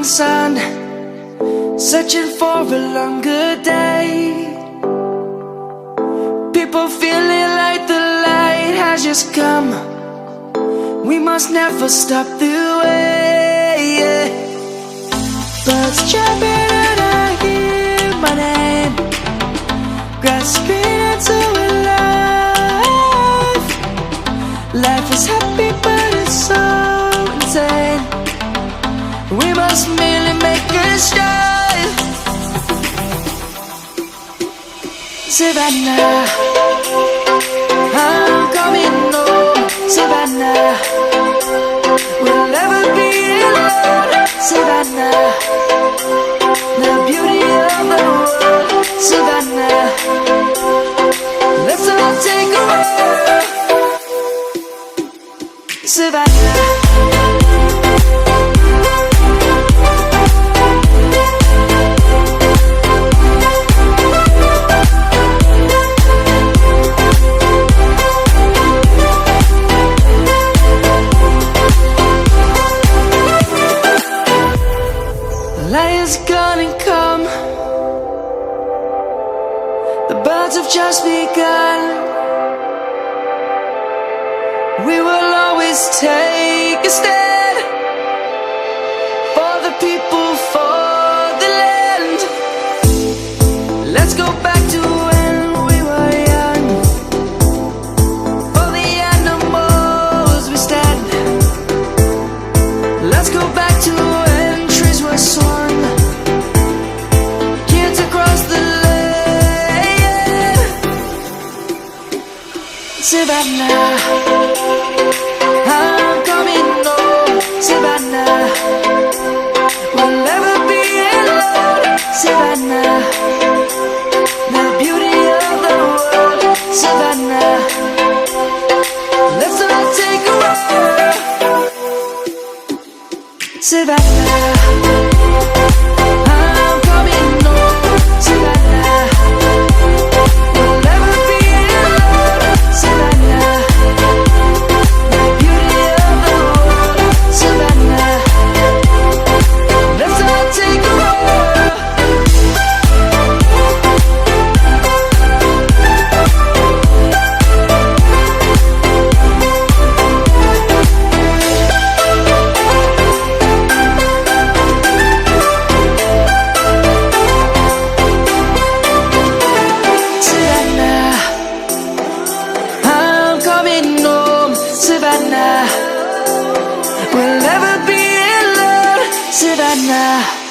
sun, searching for a longer day. People feeling like the light has just come. We must never stop the way. Birds chirping and I hear my name, grasping into a life. Life is happy but it's so insane. We must merely make a start. Savannah, I'm coming home. Savannah, we'll never be alone. Savannah, the beauty of the world. Savannah, let's all take a walk. Savannah. Light is gonna come. The birds have just begun. We will always take a stand for the people, for the land. Let's go back to when we were young. For the animals we stand. Let's go back to when trees were swung. Kids across the land. Savannah, I'm coming home. Savannah, we'll never be alone. Savannah, the beauty of the world. Savannah, let's all take a walk. Savannah, I'm coming home. Savannah, we'll never be alone. Savannah, the beauty of the world. Savannah, let's all take a walk. Savannah, I'm coming home. Savannah, we'll never be alone. Savannah.